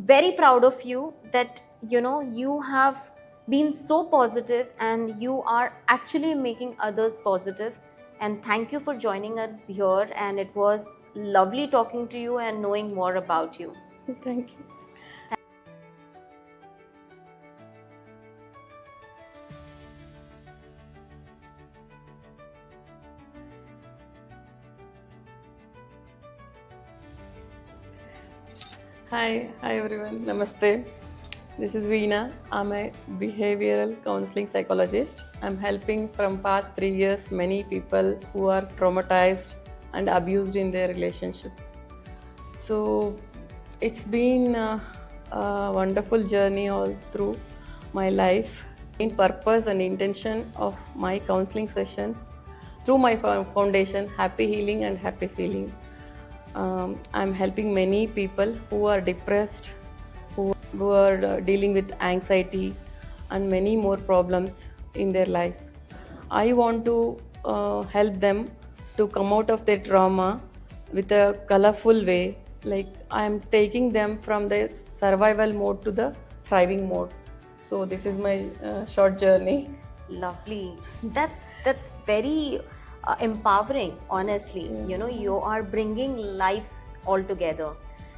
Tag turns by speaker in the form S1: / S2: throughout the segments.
S1: very proud of you that you have been so positive and you are actually making others positive. And thank you for joining us here, and it was lovely talking to you and knowing more about you.
S2: Thank you. Hi everyone. Namaste. This is Veena. I'm a behavioral counseling psychologist. I'm helping from past 3 years many people who are traumatized and abused in their relationships. So it's been a wonderful journey all through my life. In purpose and intention of my counseling sessions through my foundation, Happy Healing and Happy Feeling. I'm helping many people who are depressed, who are dealing with anxiety and many more problems in their life. I want to help them to come out of their trauma with a colorful way. Like I'm taking them from the survival mode to the thriving mode. So this is my short journey.
S1: Lovely. That's very empowering, honestly. You are bringing lives all together.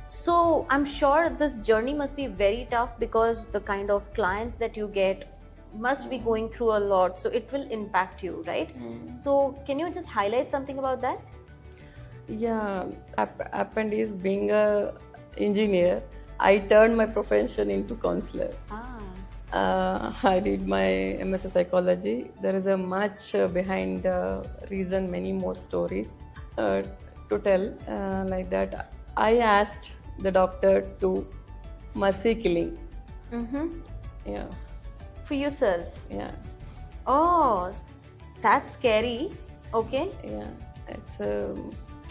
S1: So I'm sure this journey must be very tough, because the kind of clients that you get must be going through a lot, so it will impact you, right? So can you just highlight something about that?
S2: Yeah, happened is being a engineer, I turned my profession into counselor. I did my MSc Psychology. There is a much behind reason, many more stories to tell. Like that, I asked the doctor to mercy killing. Yeah,
S1: For yourself?
S2: yeah,
S1: Oh, that's scary. Okay.
S2: yeah. It's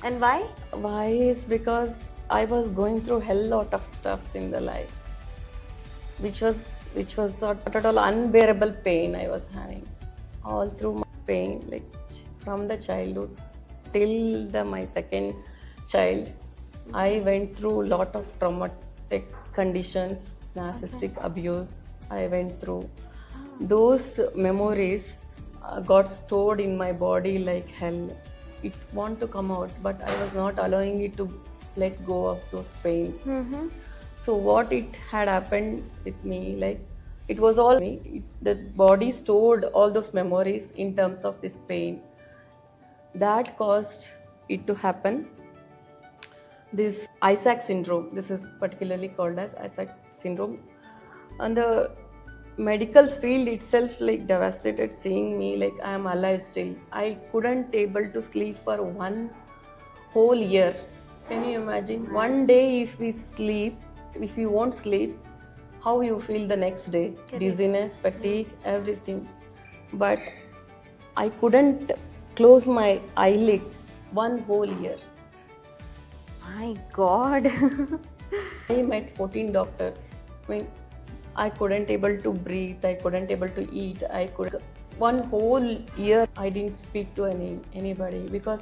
S1: And why?
S2: why is because I was going through hell lot of stuffs in the life, which was not at all unbearable pain I was having all through my pain, like from the childhood till my second child. I went through a lot of traumatic conditions, narcissistic abuse. I went through those memories got stored in my body like hell. It want to come out, but I was not allowing it to let go of those pains. So what it had happened with me, like it was all me. The body stored all those memories in terms of this pain. That caused it to happen. This Isaac syndrome. This is particularly called as Isaac syndrome, and the medical field itself like devastated seeing me like I am alive still. I couldn't able to sleep for one whole year. Can you imagine? One day if we won't sleep, how you feel the next day?
S1: Correct.
S2: Dizziness, fatigue, everything. But I couldn't close my eyelids one whole year.
S1: My God.
S2: I met 14 doctors. I mean, I couldn't able to breathe. I couldn't able to eat. I could one whole year I didn't speak to anybody because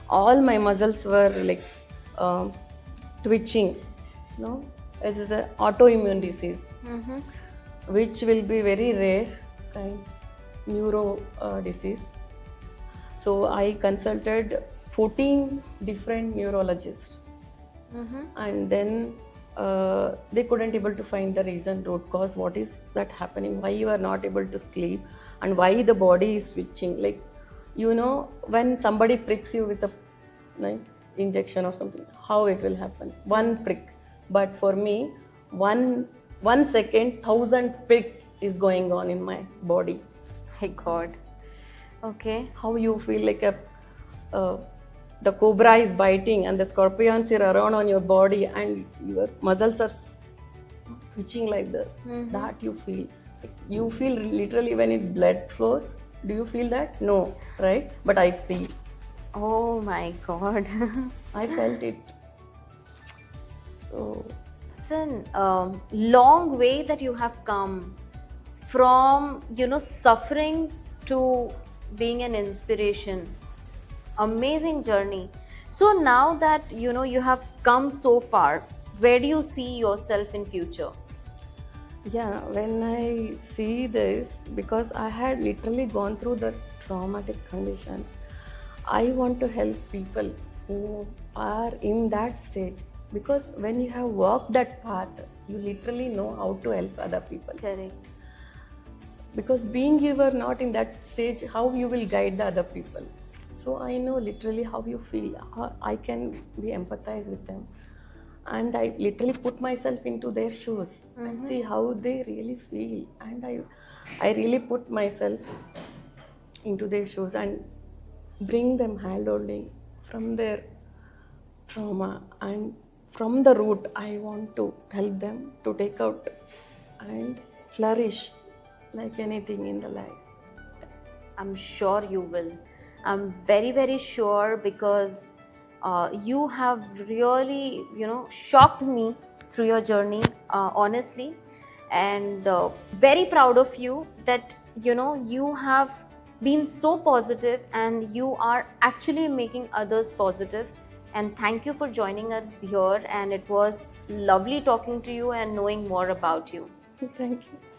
S2: all my muscles were like twitching. No, it is an autoimmune disease, which will be very rare kind neuro disease. So I consulted 14 different neurologists, and then they couldn't able to find the reason, root cause, what is that happening, why you are not able to sleep, and why the body is switching. Like, when somebody pricks you with a injection or something, how it will happen? One prick, but for me, one second, 1,000 prick is going on in my body.
S1: My God. Okay.
S2: How you feel like the cobra is biting and the scorpions are around on your body and your muscles are twitching like this. That you feel. You feel literally when it blood flows. Do you feel that? No, right? But I feel.
S1: Oh my God.
S2: I felt it. So
S1: It's a long way that you have come from, suffering to being an inspiration. Amazing journey. So now that, you have come so far, where do you see yourself in future?
S2: Yeah, when I see this, because I had literally gone through the traumatic conditions, I want to help people who are in that stage. Because when you have walked that path, you literally know how to help other people.
S1: Correct.
S2: Because being you were not in that stage, how you will guide the other people? So I know literally how you feel. I can be empathize with them, and I literally put myself into their shoes and see how they really feel, and I really put myself into their shoes and bring them hand holding from their trauma, and from the root I want to help them to take out and flourish like anything in the life.
S1: I'm sure you will. I'm very, very sure, because you have really, shocked me through your journey, honestly. And very proud of you that, you have been so positive and you are actually making others positive. And thank you for joining us here. And it was lovely talking to you and knowing more about you.
S2: Thank you.